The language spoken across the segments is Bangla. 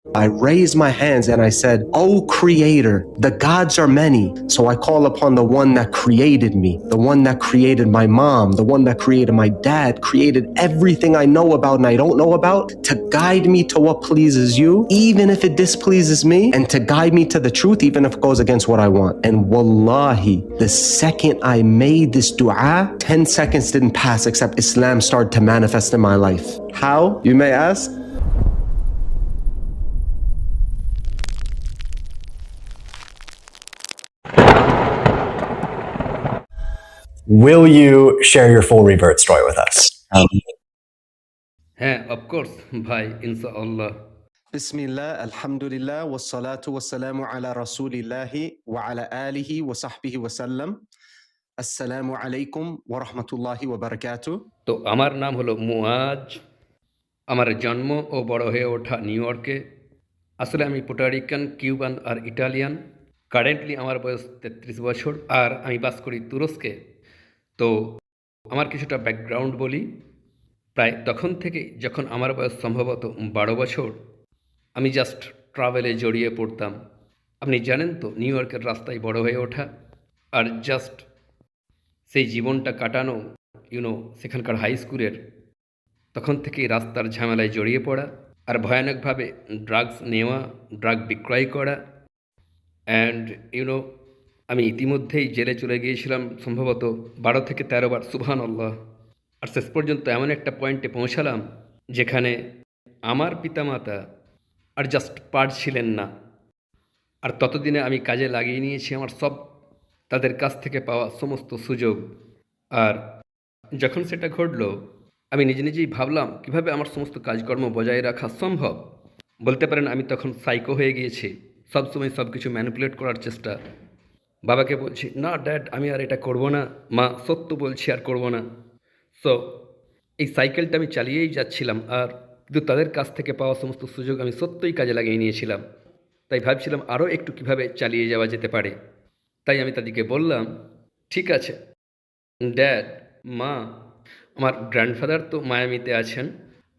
I raised my hands and I said, "Oh Creator, the gods are many. So I call upon the one that created me, the one that created my mom, the one that created my dad, created everything I know about and I don't know about, to guide me to what pleases you, even if it displeases me, and to guide me to the truth, even if it goes against what I want." And wallahi, the second I made this dua, 10 seconds didn't pass except Islam started to manifest in my life. How, you may ask? Will you share your full revert story with us? হ্যাঁ, অফকোর্স ভাই, ইনশাআল্লাহ। Bismillah, alhamdulillah, wassalatu wassalamu ala rasulillahi wa ala alihi wa sahbihi wa sallam. Assalamu alaikum wa rahmatullahi wa barakatuh. তো আমার নাম হলো মুয়াজ। আমার জন্ম ও বড় হয়ে ওঠা নিউ ইয়র্কে। আসলে আমি পুর্টোরিকান, কিউবান আর ইটালিয়ান। কারেন্টলি আমার বয়স 33 বছর আর আমি বাস করি তুরস্কে। তো আমার কিছুটা ব্যাকগ্রাউন্ড বলি। প্রায় তখন থেকে যখন আমার বয়স সম্ভবত 12 বছর, আমি জাস্ট ট্রাভেলে জড়িয়ে পড়তাম। আপনি জানেন তো, নিউ ইয়র্কের রাস্তায় বড় হয়ে ওঠা আর জাস্ট সেই জীবনটা কাটানো, সেখানকার হাই স্কুলের তখন থেকেই রাস্তার ঝামেলায় জড়িয়ে পড়া আর ভয়ানকভাবে ড্রাগস নেওয়া, ড্রাগ বিক্রয় করা। অ্যান্ড আমি ইতিমধ্যেই জেলে চলে গিয়েছিলাম সম্ভবত 12 থেকে 13 বার, সুবহানাল্লাহ। আর শেষ পর্যন্ত এমন একটা পয়েন্টে পৌঁছালাম যেখানে আমার পিতামাতা আর জাস্ট পারছিলেন না। আর ততদিনে আমি কাজে লাগিয়ে নিয়েছি আমার সব তাদের কাছ থেকে পাওয়া সমস্ত সুযোগ। আর যখন সেটা ঘটলো, আমি নিজে নিজেই ভাবলাম কিভাবে আমার সমস্ত কাজকর্ম বজায় রাখা সম্ভব। বলতে পারেন আমি তখন সাইকো হয়ে গিয়েছি, সবসময় সব কিছু ম্যানিপুলেট করার চেষ্টা। বাবাকে বলছি, না ড্যাড, আমি আর এটা করব না। মা, সত্য বলছি, আর করব না। সো এই সাইকেলটা আমি চালিয়েই যাচ্ছিলাম। আর কিন্তু তাদের কাছ থেকে পাওয়া সমস্ত সুযোগ আমি সত্যই কাজে লাগিয়ে নিয়েছিলাম। তাই ভাবছিলাম আরও একটু কিভাবে চালিয়ে যাওয়া যেতে পারে। তাই আমি তাদেরকে বললাম, ঠিক আছে ড্যাড, মা, আমার গ্র্যান্ডফাদার তো মায়ামিতে আছেন,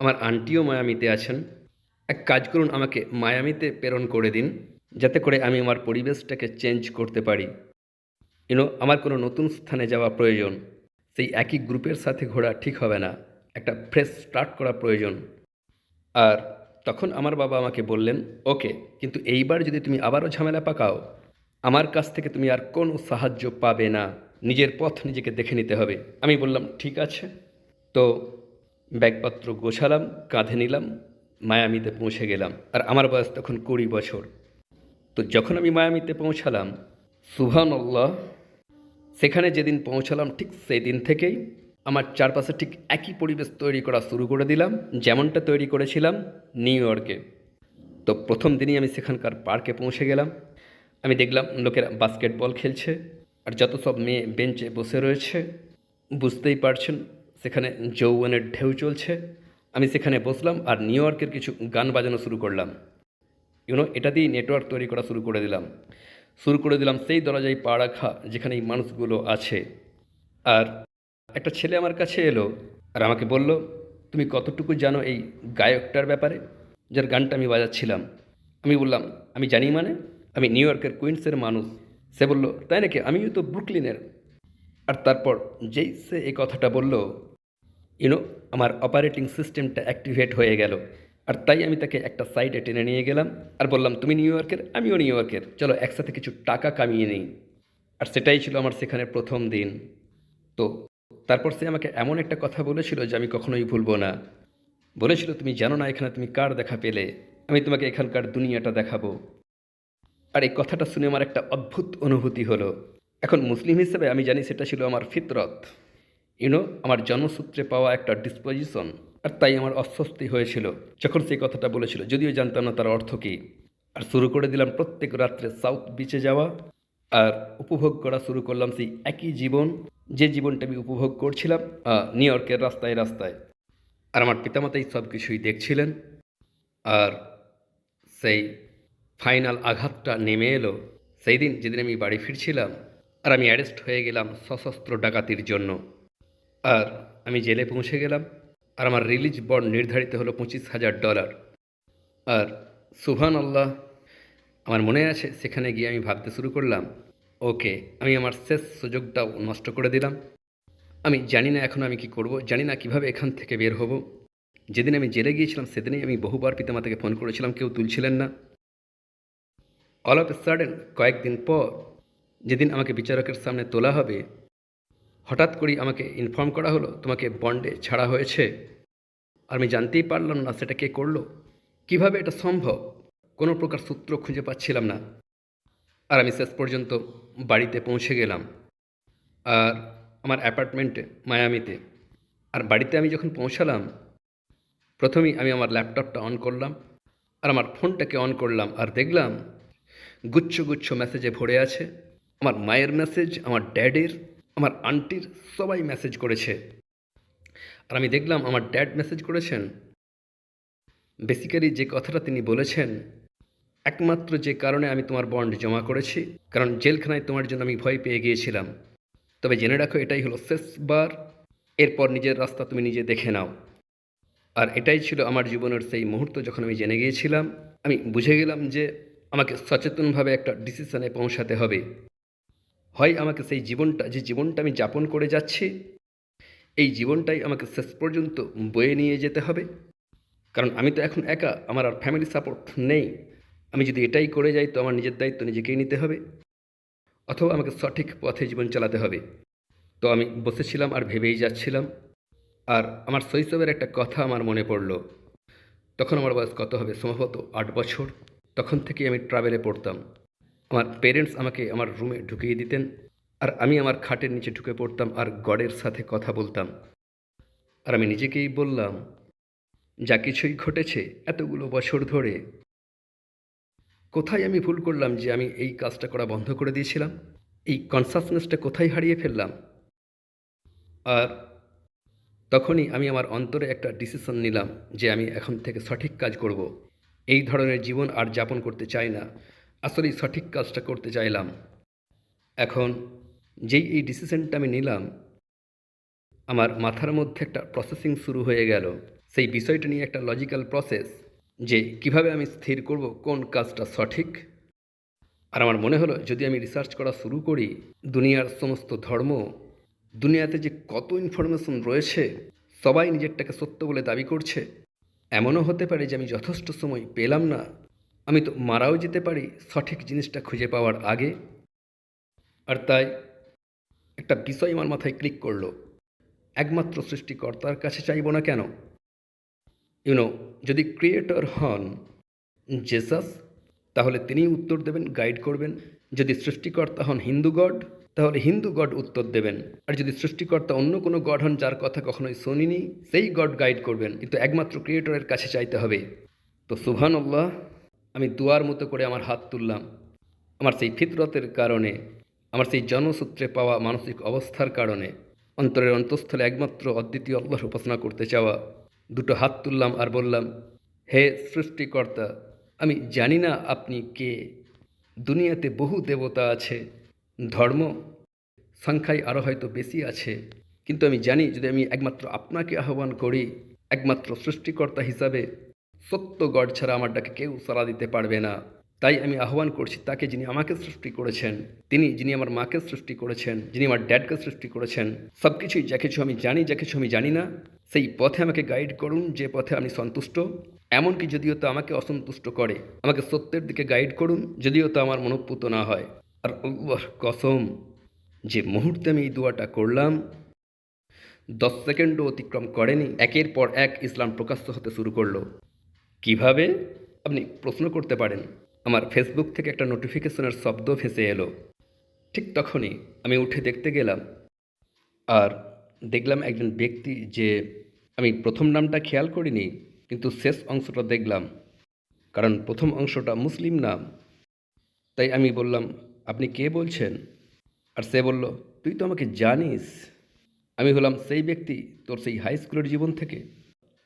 আমার আন্টিও মায়ামিতে আছেন। এক কাজ করুন, আমাকে মায়ামিতে প্রেরণ করে দিন, যাতে করে আমি আমার পরিবেশটাকে চেঞ্জ করতে পারি। আমার কোনো নতুন স্থানে যাওয়া প্রয়োজন। সেই একই গ্রুপের সাথে ঘোরা ঠিক হবে না, একটা ফ্রেশ স্টার্ট করা প্রয়োজন। আর তখন আমার বাবা আমাকে বললেন, ওকে, কিন্তু এইবার যদি তুমি আবারও ঝামেলা পাকাও, আমার কাছ থেকে তুমি আর কোনো সাহায্য পাবে না, নিজের পথ নিজেকে দেখে নিতে হবে। আমি বললাম ঠিক আছে। তো ব্যাগপত্র গোছালাম, কাঁধে নিলাম, মায়ামিতে পৌঁছে গেলাম। আর আমার বয়স তখন 20 বছর। তো যখন আমি মায়ামিতে পৌঁছালাম, সুবহানাল্লাহ, সেখানে যেদিন পৌঁছালাম ঠিক সেই দিন থেকেই আমার চারপাশে ঠিক একই পরিবেশ তৈরি করা শুরু করে দিলাম, যেমনটা তৈরি করেছিলাম নিউ ইয়র্কে। তো প্রথম দিনই আমি সেখানকার পার্কে পৌঁছে গেলাম। আমি দেখলাম লোকেরা বাস্কেটবল খেলছে আর যত সব মেয়ে বেঞ্চে বসে রয়েছে। বুঝতেই পারছেন, সেখানে যৌবনের ঢেউ চলছে। আমি সেখানে বসলাম আর নিউ ইয়র্কের কিছু গান বাজানো শুরু করলাম। এটা দিয়েই নেটওয়ার্ক তৈরি করা শুরু করে দিলাম সেই দরজায় পা রাখা যেখানে এই মানুষগুলো আছে। আর একটা ছেলে আমার কাছে এলো আর আমাকে বলল, তুমি কতটুকু জানো এই গায়কটার ব্যাপারে, যার গানটা আমি বাজাচ্ছিলাম? আমি বললাম, আমি জানি মানে, আমি নিউ ইয়র্কের কুইন্সের মানুষ। সে বলল, তাই নাকি? আমিও তো ব্রুকলিনের। আর তারপর যেই সে এই কথাটা বলল, আমার অপারেটিং সিস্টেমটা অ্যাক্টিভেট হয়ে গেল। আর তাই আমি তাকে একটা সাইডে টেনে নিয়ে গেলাম আর বললাম, তুমি নিউ ইয়র্কের, আমিও নিউ ইয়র্কের, চলো একসাথে কিছু টাকা কামিয়ে নিই। আর সেটাই ছিল আমার সেখানে প্রথম দিন। তো তারপর সে আমাকে এমন একটা কথা বলেছিল যে আমি কখনোই ভুলবো না। বলেছিল, তুমি জানো না এখানে তুমি কার দেখা পেলে, আমি তোমাকে এখানকার দুনিয়াটা দেখাবো। আর এই কথাটা শুনে আমার একটা অদ্ভুত অনুভূতি হলো। এখন মুসলিম হিসেবে আমি জানি সেটা ছিল আমার ফিতরত, আমার জন্মসূত্রে পাওয়া একটা ডিসপোজিশন। আর তাই আমার অস্বস্তি হয়েছিল যখন সেই কথাটা বলেছিল, যদিও জানতাম না তার অর্থ কী। আর শুরু করে দিলাম প্রত্যেক রাত্রে সাউথ বিচে যাওয়া আর উপভোগ করা শুরু করলাম সেই একই জীবন, যে জীবনটা আমি উপভোগ করছিলাম নিউ ইয়র্কের রাস্তায় রাস্তায়। আর আমার পিতামাতাই সব কিছুই দেখছিলেন। আর সেই ফাইনাল আঘাতটা নেমে এলো সেই দিন যেদিন আমি বাড়ি ফিরছিলাম আর আমি অ্যারেস্ট হয়ে গেলাম সশস্ত্র ডাকাতির জন্য। আর আমি জেলে পৌঁছে গেলাম আর আমার রিলিজ বন্ড নির্ধারিত হলো $25,000। আর সুবহানাল্লাহ। আমার মনে আছে সেখানে গিয়ে আমি ভাবতে শুরু করলাম, ওকে, আমি আমার শেষ সুযোগটাও নষ্ট করে দিলাম। আমি জানি না এখন আমি কি করব, জানি না কিভাবে এখান থেকে বের হব। যেদিন আমি জেলে গিয়েছিলাম সেদিনই আমি বহুবার পিতামাতাকে ফোন করেছিলাম, কেউ তুলছিলেন না। অল অফ এ সাডেন কয়েকদিন পর যেদিন আমাকে বিচারকের সামনে তোলা হবে, হঠাৎ করেই আমাকে ইনফর্ম করা হলো তোমাকে বন্ডে ছাড়া হয়েছে। আর আমি জানতেই পারলাম না সেটা কে করলো, কিভাবে এটা সম্ভব। কোনো প্রকার সূত্র খুঁজে পাচ্ছিলাম না। আর আমি শেষ পর্যন্ত বাড়িতে পৌঁছে গেলাম, আর আমার অ্যাপার্টমেন্টে মায়ামিতে। আর বাড়িতে আমি যখন পৌঁছালাম, প্রথমেই আমি আমার ল্যাপটপটা অন করলাম আর আমার ফোনটাকে অন করলাম, আর দেখলাম গুচ্ছ গুচ্ছ মেসেজে ভরে আছে। আমার মায়ের মেসেজ, আমার ড্যাডের, আমার আন্টির, সবাই মেসেজ করেছে। আর আমি দেখলাম আমার ড্যাড মেসেজ করেছেন। বেসিক্যালি যে কথাটা তিনি বলেছেন, একমাত্র যে কারণে আমি তোমার বন্ড জমা করেছি, কারণ জেলখানায় তোমার জন্য আমি ভয় পেয়ে গিয়েছিলাম। তবে জেনে রাখো এটাই হলো শেষবার, এরপর নিজের রাস্তা তুমি নিজে দেখে নাও। আর এটাই ছিল আমার জীবনের সেই মুহূর্ত যখন আমি জেনে গিয়েছিলাম। আমি বুঝে গেলাম যে আমাকে সচেতনভাবে একটা ডিসিশনে পৌঁছাতে হবে। হয় আমাকে সেই জীবনটা, যে জীবনটা আমি যাপন করে যাচ্ছি, এই জীবনটাই আমাকে শেষ পর্যন্ত বয়ে নিয়ে যেতে হবে। কারণ আমি তো এখন একা, আমার আর ফ্যামিলি সাপোর্ট নেই। আমি যদি এটাই করে যাই তো আমার নিজের দায়িত্ব নিজেকেই নিতে হবে, অথবা আমাকে সঠিক পথে জীবন চালাতে হবে। তো আমি বসেছিলাম আর ভেবেই যাচ্ছিলাম। আর আমার শৈশবের একটা কথা আমার মনে পড়ল। তখন আমার বয়স কত হবে, সম্ভবত 8 বছর। তখন থেকেই আমি ট্রাভেলে পড়তাম। আমার পেরেন্টস আমাকে আমার রুমে ঢুকিয়ে দিতেন, আর আমি আমার খাটের নিচে ঢুকে পড়তাম আর গডের সাথে কথা বলতাম। আর আমি নিজেকেই বললাম, যা কিছুই ঘটেছে এতগুলো বছর ধরে, কোথায় আমি ভুল করলাম যে আমি এই কাজটা করা বন্ধ করে দিয়েছিলাম? এই কনসাসনেসটা কোথায় হারিয়ে ফেললাম? আর তখনই আমি আমার অন্তরে একটা ডিসিশন নিলাম যে আমি এখন থেকে সঠিক কাজ করব। এই ধরনের জীবন আর যাপন করতে চাই না। আসলেই সঠিক কাজটা করতে চাইলাম। এখন যেই এই ডিসিশনটা আমি নিলাম, আমার মাথার মধ্যে একটা প্রসেসিং শুরু হয়ে গেল। সেই বিষয়টা নিয়ে একটা লজিক্যাল প্রসেস, যে কিভাবে আমি স্থির করব কোন কাজটা সঠিক। আর আমার মনে হলো যদি আমি রিসার্চ করা শুরু করি, দুনিয়ার সমস্ত ধর্ম, দুনিয়াতে যে কত ইনফরমেশন রয়েছে, সবাই নিজেরটাকে সত্য বলে দাবি করছে। এমনও হতে পারে যে আমি যথেষ্ট সময় পেলাম না, আমি তো মারাও যেতে পারি সঠিক জিনিসটা খুঁজে পাওয়ার আগে। আর তাই একটা বিষয় আমার মাথায় ক্লিক করলো, একমাত্র সৃষ্টিকর্তার কাছে চাইব না কেন? যদি ক্রিয়েটর হন জেসাস, তাহলে তিনিই উত্তর দেবেন, গাইড করবেন। যদি সৃষ্টিকর্তা হন হিন্দু গড, তাহলে হিন্দু গড উত্তর দেবেন। আর যদি সৃষ্টিকর্তা অন্য কোনো গড হন যার কথা কখনোই শুনিনি, সেই গড গাইড করবেন। কিন্তু একমাত্র ক্রিয়েটরের কাছে চাইতে হবে। তো সুবহানাল্লাহ, আমি দুয়ার মতো করে আমার হাত তুললাম। আমার সেই ফিতরতের কারণে, আমার সেই জন্মসূত্রে পাওয়া মানসিক অবস্থার কারণে, অন্তরের অন্তঃস্থলে একমাত্র অদ্বিতীয় আল্লাহর উপাসনা করতে চাওয়া, দুটো হাত তুললাম আর বললাম, হে সৃষ্টিকর্তা, আমি জানি না আপনি কে। দুনিয়াতে বহু দেবতা আছে, ধর্ম সংখ্যায় আরও হয়তো বেশি আছে, কিন্তু আমি জানি যদি আমি একমাত্র আপনাকে আহ্বান করি, একমাত্র সৃষ্টিকর্তা হিসাবে, সত্য গড ছাড়া আমার ডাকে কেউ সাড়া দিতে পারবে না। তাই আমি আহ্বান করছি তাকে, যিনি আমাকে সৃষ্টি করেছেন, তিনি যিনি আমার মাকে সৃষ্টি করেছেন, যিনি আমার ড্যাডকে সৃষ্টি করেছেন, সব কিছুই, যা কিছু আমি জানি, যা কিছু আমি জানি না, সেই পথে আমাকে গাইড করুন, যে পথে আমি সন্তুষ্ট। এমনকি যদিও তা আমাকে অসন্তুষ্ট করে, আমাকে সত্যের দিকে গাইড করুন, যদিও তা আমার মনোপুত না হয়। আর আল্লাহর কসম, যে মুহূর্তে আমি এই দোয়াটা করলাম, 10 সেকেন্ডও অতিক্রম করেনি, একের পর এক ইসলাম প্রকাশ্য হতে শুরু করলো। কিভাবে? আপনি প্রশ্ন করতে পারেন। আমার ফেসবুক থেকে একটা নোটিফিকেশনের শব্দ ভেসে এলো। ঠিক তখনই আমি উঠে দেখতে গেলাম, আর দেখলাম একজন ব্যক্তি, যে আমি প্রথম নামটা খেয়াল করিনি, কিন্তু শেষ অংশটা দেখলাম, কারণ প্রথম অংশটা মুসলিম নাম। তাই আমি বললাম, আপনি কে বলছেন? আর সে বলল, তুই তো আমাকে জানিস। আমি হলাম সেই ব্যক্তি, তোর সেই হাই স্কুলের জীবন থেকে,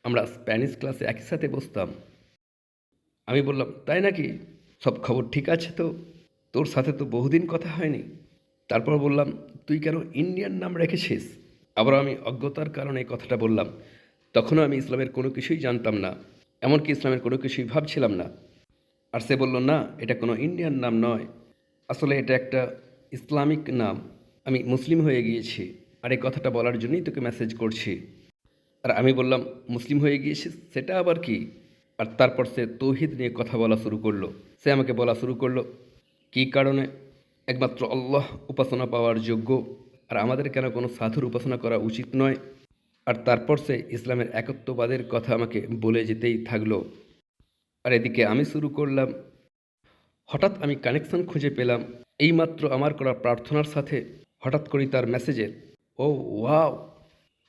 আমরা স্প্যানিশ ক্লাসে একই সাথে বসতাম। আমি বললাম, তাই নাকি? সব খবর ঠিক আছে তো? তোর সাথে তো বহুদিন কথা হয়নি। তারপর বললাম, তুই কেন ইন্ডিয়ান নাম রেখেছিস? আবার আমি অজ্ঞতার কারণে এই কথাটা বললাম। তখনও আমি ইসলামের কোনো কিছুই জানতাম না, এমনকি ইসলামের কোনো কিছুই ভাবছিলাম না। আর সে বলল, না, এটা কোনো ইন্ডিয়ান নাম নয়, আসলে এটা একটা ইসলামিক নাম। আমি মুসলিম হয়ে গিয়েছি, আর এই কথাটা বলার জন্যই তোকে মেসেজ করছি। আর আমি বললাম, মুসলিম হয়ে গিয়েছিস সেটা আবার কি? আর তারপর সে তৌহিদ নিয়ে কথা বলা শুরু করলো। সে আমাকে বলা শুরু করলো কী কারণে একমাত্র আল্লাহ উপাসনা পাওয়ার যোগ্য, আর আমাদের কেন কোনো সাধুর উপাসনা করা উচিত নয়। আর তারপর সে ইসলামের একত্ববাদের কথা আমাকে বলে যেতেই থাকলো। আর এদিকে আমি শুরু করলাম। হঠাৎ আমি কানেকশন খুঁজে পেলাম এইমাত্র আমার করা প্রার্থনার সাথে, হঠাৎ করেই তার মেসেজের। ও ওয়াও!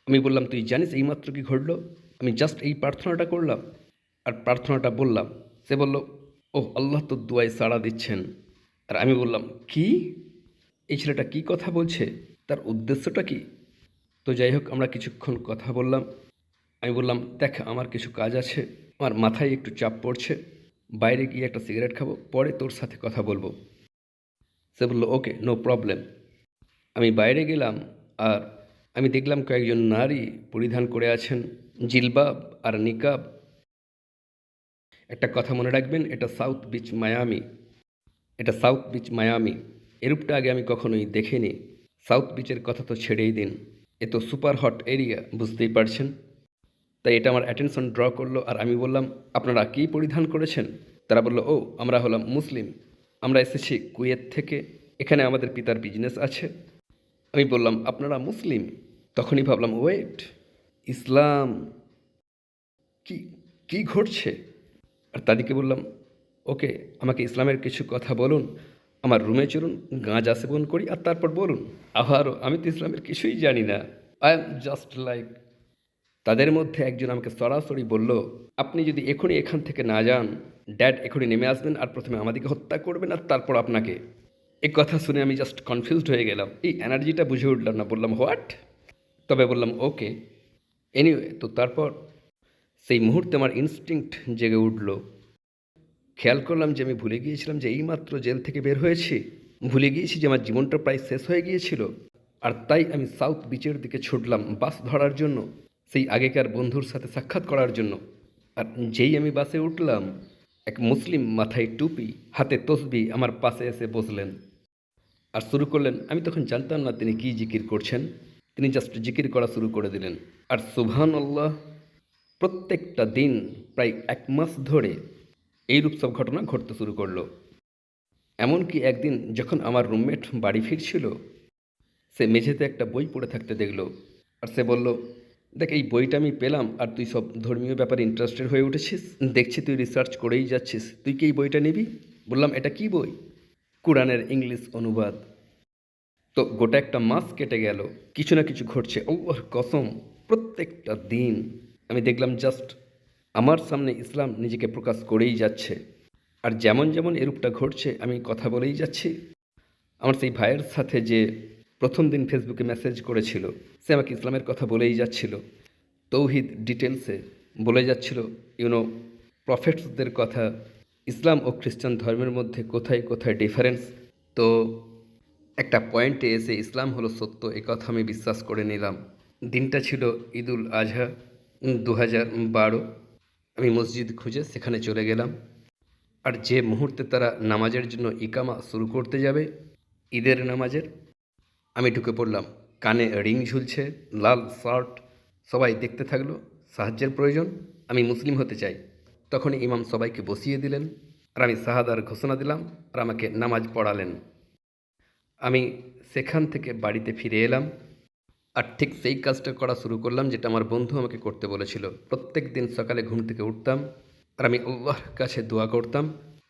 আমি বললাম, তুই জানিস এইমাত্র কি ঘটলো? আমি জাস্ট এই প্রার্থনাটা করলাম আর প্রার্থনাটা বললাম। সে বলল, ও আল্লাহ তো দুয়ায় সাড়া দিচ্ছেন। আর আমি বললাম, কি? এই ছেলেটা কি কথা বলছে? তার উদ্দেশ্যটা কি? তো যাই হোক, আমরা কিছুক্ষণ কথা বললাম। আমি বললাম, দেখ, আমার কিছু কাজ আছে, আমার মাথায় একটু চাপ পড়ছে, বাইরে গিয়ে একটা সিগারেট খাবো, পরে তোর সাথে কথা বলবো। সে বলল, ওকে, নো প্রবলেম। আমি বাইরে গেলাম, আর আমি দেখলাম কয়েকজন নারী পরিধান করে আছেন জিলবাব আর নিকাব। একটা কথা মনে রাখবেন, এটা সাউথ বিচ মায়ামি। এটা সাউথ বিচ মায়ামি। এরূপটা আগে আমি কখনোই দেখিনি। সাউথ বিচের কথা তো ছেড়েই দিন, এ তো সুপার হট এরিয়া, বুঝতেই পারছেন। তাই এটা আমার অ্যাটেনশন ড্র করলো। আর আমি বললাম, আপনারা কী পরিধান করেছেন? তারা বলল, ও, আমরা হলাম মুসলিম, আমরা এসেছি কুয়েত থেকে, এখানে আমাদের পিতার বিজনেস আছে। আমি বললাম, আপনারা মুসলিম? তখনই ভাবলাম, ওয়েট, ইসলাম! কি কি ঘটছে? আর তাদেরকে বললাম, ওকে, আমাকে ইসলামের কিছু কথা বলুন, আমার রুমে চলুন, গাঁজা সেবন করি, আর তারপর বলুন। আবারও, আমি তো ইসলামের কিছুই জানি না, আই এম জাস্ট লাইক। তাদের মধ্যে একজন আমাকে সরাসরি বলল, আপনি যদি এখনই এখান থেকে না যান, ড্যাড এখনই নেমে আসবেন আর প্রথমে আমাদেরকে হত্যা করবেন আর তারপর আপনাকে। এই কথা শুনে আমি জাস্ট কনফিউজড হয়ে গেলাম, এই এনার্জিটা বুঝে উঠলাম না। বললাম, হোয়াট? তবে বললাম, ওকে। এনিওয়ে, তো তারপর সেই মুহূর্তে আমার ইনস্টিংক্ট জেগে উঠল। খেয়াল করলাম যে আমি ভুলে গিয়েছিলাম যে এইমাত্র জেল থেকে বের হয়েছি, ভুলে গিয়েছি যে আমার জীবনটা প্রায় শেষ হয়ে গিয়েছিল। আর তাই আমি সাউথ বিচের দিকে ছুটলাম বাস ধরার জন্য, সেই আগেকার বন্ধুর সাথে সাক্ষাৎ করার জন্য। আর যেই আমি বাসে উঠলাম, এক মুসলিম মাথায় টুপি, হাতে তসবি আমার পাশে এসে বসলেন আর শুরু করলেন। আমি তখন জানতাম না তিনি কী জিকির করছেন, তিনি জাস্ট জিকির করা শুরু করে দিলেন। আর সুবহানাল্লাহ, প্রত্যেকটা দিন প্রায় 1 মাস ধরে এইরূপ সব ঘটনা ঘটতে শুরু করলো। এমনকি একদিন যখন আমার রুমমেট বাড়ি ফিরছিল, সে মেঝেতে একটা বই পড়ে থাকতে দেখলো। আর সে বলল, দেখ, এই বইটা আমি পেলাম, আর তুই সব ধর্মীয় ব্যাপারে ইন্টারেস্টেড হয়ে উঠেছিস, দেখছি তুই রিসার্চ করেই যাচ্ছিস, তুই কি এই বইটা নিবি? বললাম, এটা কি বই? কোরআনের ইংলিশ অনুবাদ। তো গোটা 1 মাস কেটে গেল, কিছু না কিছু ঘটছে, আল্লাহর কসম। প্রত্যেকটা দিন আমি দেখলাম জাস্ট আমার সামনে ইসলাম নিজেকে প্রকাশ করেই যাচ্ছে। আর যেমন যেমন এরূপটা ঘটছে, আমি কথা বলেই যাচ্ছি। আমার সেই ভাইয়ের সাথে যে প্রথম দিন ফেসবুকে মেসেজ করেছিল, সে আমাকে ইসলামের কথা বলেই যাচ্ছিল, তৌহিদ ডিটেলসে বলে যাচ্ছিল, প্রফেটসদের কথা, ইসলাম ও খ্রিস্টান ধর্মের মধ্যে কোথায় কোথায় ডিফারেন্স। তো একটা পয়েন্টে এসে ইসলাম হলো সত্য, এ কথা আমি বিশ্বাস করে নিলাম। দিনটা ছিল ঈদুল আজহা 2012। আমি মসজিদ খুঁজে সেখানে চলে গেলাম। আর যে মুহূর্তে তারা নামাজের জন্য ইকামা শুরু করতে যাবে, ঈদের নামাজের, আমি ঢুকে পড়লাম। কানে রিং ঝুলছে, লাল শার্ট, সবাই দেখতে থাকলো। সাহায্যের প্রয়োজন, আমি মুসলিম হতে চাই। তখনই ইমাম সবাইকে বসিয়ে দিলেন, আর আমি শাহাদার ঘোষণা দিলাম, আর আমাকে নামাজ পড়ালেন। আমি সেখান থেকে বাড়িতে ফিরে এলাম, আর ঠিক সেই কাজটা করা শুরু করলাম যেটা আমার বন্ধু আমাকে করতে বলেছিল। প্রত্যেক দিন সকালে ঘুম থেকে উঠতাম, আর আমি আল্লাহর কাছে দোয়া করতাম,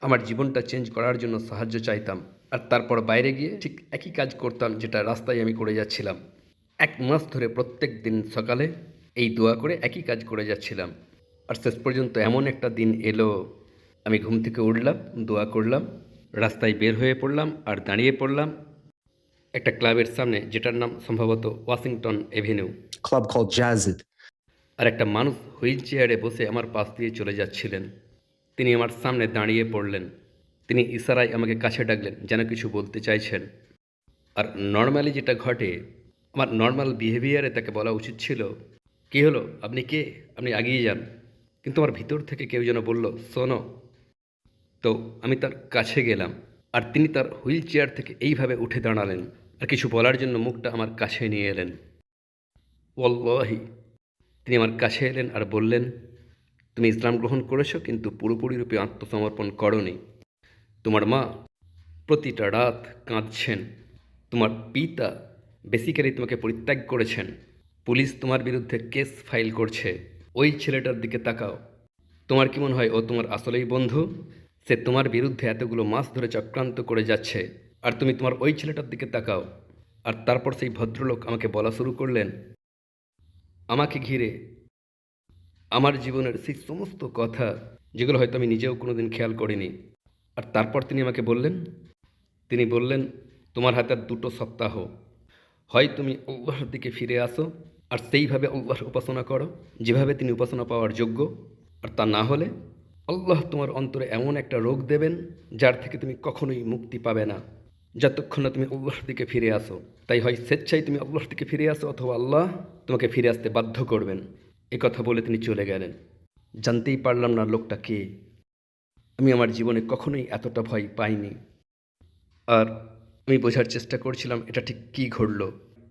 আমার জীবনটা চেঞ্জ করার জন্য সাহায্য চাইতাম। আর তারপর বাইরে গিয়ে ঠিক একই কাজ করতাম যেটা রাস্তায় আমি করে যাচ্ছিলাম। 1 মাস ধরে প্রত্যেক দিন সকালে এই দোয়া করে একই কাজ করে যাচ্ছিলাম। আর শেষ পর্যন্ত এমন একটা দিন এলো, আমি ঘুম থেকে উঠলাম, দোয়া করলাম, রাস্তায় বের হয়ে পড়লাম, আর দাঁড়িয়ে পড়লাম একটা ক্লাবের সামনে, যেটার নাম সম্ভবত Washington Avenue. Club called Jazzid. আর একটা মানুষ হুইল চেয়ারে বসে আমার পাশ দিয়ে চলে যাচ্ছিলেন। তিনি আমার সামনে দাঁড়িয়ে পড়লেন। তিনি ইশারায় আমাকে কাছে ডাকলেন, যেন কিছু বলতে চাইছেন। আর নর্মালি যেটা ঘটে, আমার নর্মাল বিহেভিয়ারে তাকে বলা উচিত ছিল, কী হলো, আপনি কে, আপনি এগিয়ে যান। কিন্তু আমার ভিতর থেকে কেউ যেন বলল, শোনো, তো আমি তার কাছে গেলাম, আর তিনি তার হুইল চেয়ার থেকে এইভাবে উঠে দাঁড়ালেন, আর কিছু বলার জন্য মুখটা আমার কাছে নিয়ে এলেন। ওয়াল্লাহি, তিনি আমার কাছে এলেন আর বললেন, তুমি ইসলাম গ্রহণ করেছো কিন্তু পুরোপুরিরূপে আত্মসমর্পণ করনি। তোমার মা প্রতিটা রাত কাঁদছেন। তোমার পিতা বেসিক্যালি তোমাকে পরিত্যাগ করেছেন। পুলিশ তোমার বিরুদ্ধে কেস ফাইল করছে। ওই ছেলেটার দিকে তাকাও। তোমার কি মনে হয় ও তোমার আসলেই বন্ধু? সে তোমার বিরুদ্ধে এতগুলো মাস ধরে চক্রান্ত করে যাচ্ছে, আর তুমি তোমার ওই ছেলেটার দিকে তাকাও। আর তারপর সেই ভদ্রলোক আমাকে বলা শুরু করলেন, আমাকে ঘিরে আমার জীবনের সেই সমস্ত কথা যেগুলো হয়তো আমি নিজেও কোনোদিন খেয়াল করিনি। আর তারপর তিনি বললেন, তোমার হাতে আর 2 সপ্তাহ। হয় তুমি আল্লাহর দিকে ফিরে আসো আর সেইভাবে আল্লাহর উপাসনা করো যেভাবে তিনি উপাসনা পাওয়ার যোগ্য, আর তা না হলে আল্লাহ তোমার অন্তরে এমন একটা রোগ দেবেন যার থেকে তুমি কখনোই মুক্তি পাবে না যতক্ষণ না তুমি আল্লাহর দিকে ফিরে আসো। তাই হয় স্বেচ্ছায় তুমি আল্লাহর দিকে ফিরে আসো, অথবা আল্লাহ তোমাকে ফিরে আসতে বাধ্য করবেন। এ কথা বলে তিনি চলে গেলেন। জানতেই পারলাম না লোকটা কে। আমি আমার জীবনে কখনোই এতটা ভয় পাইনি। আর আমি বোঝার চেষ্টা করছিলাম এটা ঠিক কী ঘটল।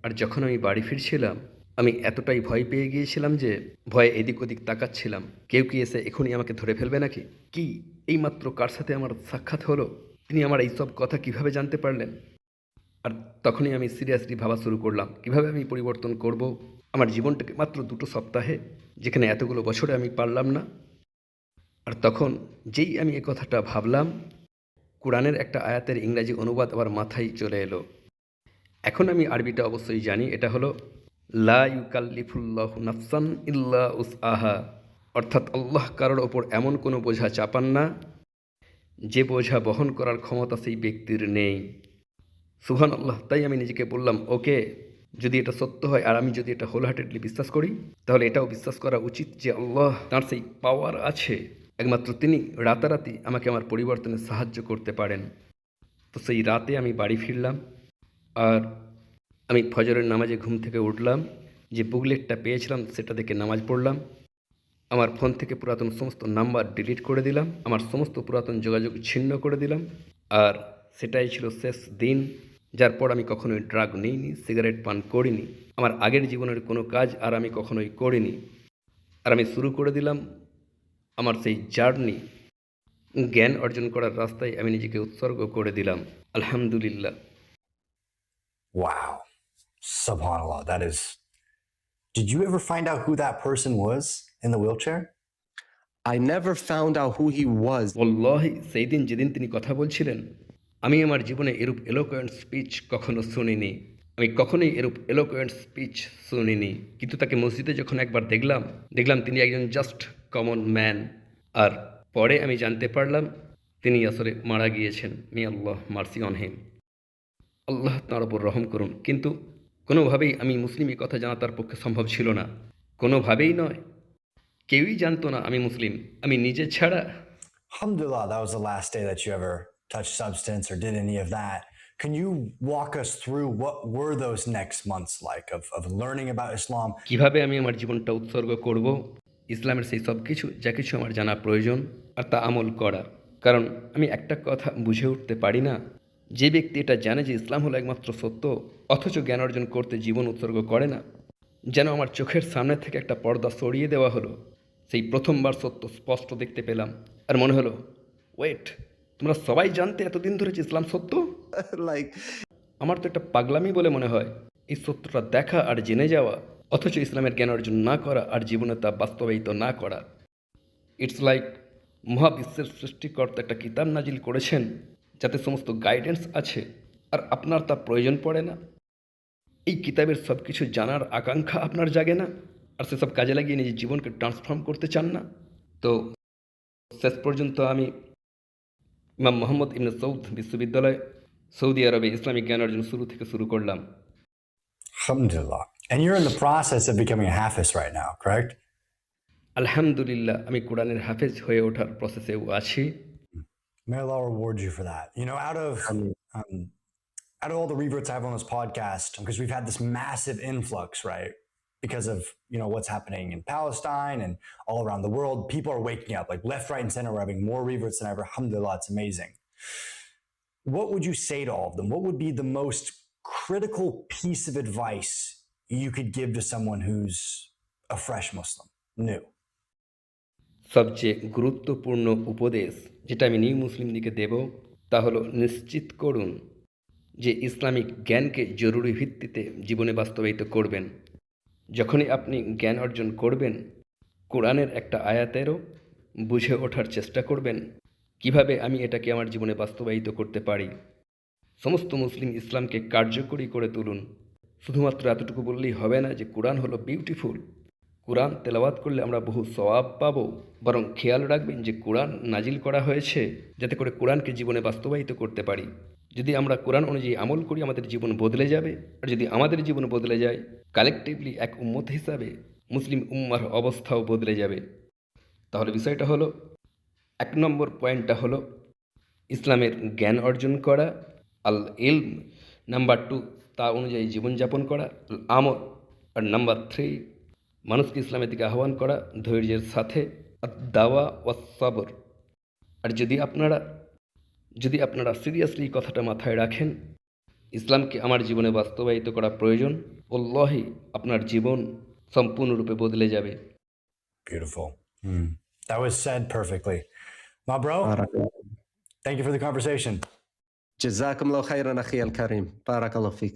আর যখন আমি বাড়ি ফিরছিলাম, আমি এতটাই ভয় পেয়ে গিয়েছিলাম যে ভয়ে এদিক ওদিক তাকাচ্ছিলাম, কেউ কি এসে এখনই আমাকে ধরে ফেলবে নাকি? কি এইমাত্র কার সাথে আমার সাক্ষাৎ হলো? তিনি আমার এইসব কথা কিভাবে জানতে পারলেন? আর তখনই আমি সিরিয়াসলি ভাবা শুরু করলাম, কিভাবে আমি পরিবর্তন করব আমার জীবনটাকে মাত্র 2 সপ্তাহে, যেখানে এতগুলো বছরে আমি পারলাম না। আর তখন যেই আমি এ কথাটা ভাবলাম, কোরআনের একটা আয়াতের ইংরাজি অনুবাদ আবার মাথায় চলে এলো। এখন আমি আরবিটা অবশ্যই জানি, এটা হলো লা ইউকাল্লিফুল্লাহু নাফসান ইল্লা উসআহা, অর্থাৎ আল্লাহ কারোর ওপর এমন কোনো বোঝা চাপান না যে বোঝা বহন করার ক্ষমতা সেই ব্যক্তির নেই। সুবহানাল্লাহ। তাই আমি নিজেকে বললাম, ওকে, যদি এটা সত্য হয় আর আমি যদি এটা হোল হার্টেডলি বিশ্বাস করি, তাহলে এটাও বিশ্বাস করা উচিত যে আল্লাহ তার সেই পাওয়ার আছে, একমাত্র তিনি রাতারাতি আমাকে আমার পরিবর্তনে সাহায্য করতে পারেন। তো সেই রাতে আমি বাড়ি ফিরলাম, আর আমি ফজরের নামাজে ঘুম থেকে উঠলাম, যে বুকলেটটা পেয়েছিলাম সেটা দেখে নামাজ পড়লাম। আমার ফোন থেকে পুরাতন সমস্ত নাম্বার ডিলিট করে দিলাম, আমার সমস্ত পুরাতন যোগাযোগ ছিন্ন করে দিলাম। আর সেটাই ছিল শেষ দিন, যার পর আমি কখনোই ড্রাগ নিইনি, সিগারেট পান করিনি, আমার আগের জীবনের কোনো কাজ আর আমি কখনোই করিনি। আর আমি শুরু করে দিলাম আমার সেই জার্নি, জ্ঞান অর্জন করার রাস্তায় আমি নিজেকে উৎসর্গ করে দিলাম। আলহামদুলিল্লাহ। Wow. Subhanallah. That is. Did you ever find out who that person was in the wheelchair? I never found out who he was. ওয়াল্লাহি, সেই দিন যেদিন তিনি কথা বলছিলেন, আমি আমার জীবনে এরূপ এলোকোয়েন্ট স্পিচ কখনো শুনিনি। আমি কখনোই এরূপ এলোকোয়েন্ট স্পিচ শুনিনি। কিন্তু তাকে মসজিদে যখন একবার দেখলাম তিনি একজন জাস্ট কমন ম্যান। আর পরে আমি জানতে পারলাম তিনি আসলে মারা গিয়েছেন। May Allah mercy on him. আল্লাহ তাঁর ওপর রহম করুন। কিন্তু কোনোভাবেই আমি মুসলিম এই কথা জানা তার পক্ষে সম্ভব ছিল না, কোনোভাবেই নয়। কেউই জানতো না আমি মুসলিম, আমি নিজে ছাড়া। Alhamdulillah, that was the last day that you ever touched substance or did any of that. Can you walk us through what were those next months like of learning about Islam? কিভাবে আমি আমার জীবনটা উৎসর্গ করব ইসলামের সেই সব কিছু যা কিছু আমার জানা প্রয়োজন, আর তা আমল করা। কারণ আমি একটা কথা বুঝে উঠতে পারি না, যে ব্যক্তি এটা জানে যে ইসলাম হলো একমাত্র সত্য, অথচ জ্ঞান অর্জন করতে জীবন উৎসর্গ করে না। যেন আমার চোখের সামনে থেকে একটা পর্দা সরিয়ে দেওয়া হলো। সেই প্রথমবার সত্য স্পষ্ট দেখতে পেলাম, আর মনে হলো, ওয়েট, তোমরা সবাই জানতে এতদিন ধরে যে ইসলাম সত্য? Like, আমার তো একটা পাগলামি বলে মনে হয়, এই সত্যটা দেখা আর জেনে যাওয়া, অথচ ইসলামের জ্ঞান অর্জন না করা আর জীবনে তা বাস্তবায়িত না করা। ইটস লাইক মহাবিশ্বের সৃষ্টিকর্তা একটা কিতাব নাজিল করেছেন যাতে সমস্ত গাইডেন্স আছে, আর আপনার তা প্রয়োজন পড়ে না। এই কিতাবের সব কিছু জানার আকাঙ্ক্ষা আপনার জাগে না, আর সেসব কাজে লাগিয়ে নিজের জীবনকে ট্রান্সফর্ম করতে চান না। তো শেষ পর্যন্ত আমি ইমাম মোহাম্মদ ইবনে সৌদ বিশ্ববিদ্যালয়, সৌদি আরবে ইসলামিক জ্ঞান অর্জন শুরু করলাম। Alhamdulillah. And you're in the process of becoming a Hafiz right now, correct? আলহামদুলিল্লাহ, আমি কোরআনের হাফেজ হয়ে ওঠার প্রসেসেও আছি। May Allah reward you for that. You know, um, out of all the reverts I have on this podcast, because we've had this massive influx, right? because of what's happening in Palestine and all around the world. People are waking up, like left, right, and center. We're having more reverts than ever. Alhamdulillah, it's amazing. What would you say to all of them? What would be the most critical piece of advice you could give to someone who's a fresh Muslim, new? সবচেয়ে গুরুত্বপূর্ণ উপদেশ যেটা আমি নিউ মুসলিমদেরকে দেব তা হলো নিশ্চিত করুন যে ইসলামিক জ্ঞানকে জরুরি ভিত্তিতে জীবনে বাস্তবায়িত করবেন। যখনই আপনি জ্ঞান অর্জন করবেন, কোরআনের একটা আয়াতেরও বুঝে ওঠার চেষ্টা করবেন কিভাবে আমি এটাকে আমার জীবনে বাস্তবায়িত করতে পারি। সমস্ত মুসলিম ইসলামকে কার্যকরী করে তুলুন। শুধুমাত্র এতটুকু বললেই হবে না যে কোরআন হলো বিউটিফুল, কোরআন তেলাওয়াত করলে আমরা বহু সওয়াব পাবো, বরং খেয়াল রাখবেন যে কোরআন নাজিল করা হয়েছে যাতে করে কোরআনকে জীবনে বাস্তবায়িত করতে পারি। যদি আমরা কোরআন অনুযায়ী আমল করি আমাদের জীবন বদলে যাবে, আর যদি আমাদের জীবন বদলে যায় কালেকটিভলি এক উম্মত হিসাবে মুসলিম উম্মার অবস্থাও বদলে যাবে। তাহলে বিষয়টা হলো, এক নম্বর পয়েন্টটা হলো ইসলামের জ্ঞান অর্জন করা, আল ইলম। নাম্বার 2, তা অনুযায়ী জীবনযাপন করা, আল আমল। আর নাম্বার 3, মানুষকে ইসলামের দিকে আহ্বান করা ধৈর্যের সাথে, দাওয়া ওয়া সবর। আর যদি আপনারা সিরিয়াসলি কথাটা মাথায় রাখেন, ইসলামকে আমার জীবনে বাস্তবায়িত করা প্রয়োজন, আল্লাহি আপনার জীবন সম্পূর্ণরূপে বদলে যাবে। Beautiful. That was said perfectly. My bro, thank you for the conversation. Jazakumullah khairan, akhi al-karim. Barakallahu feek.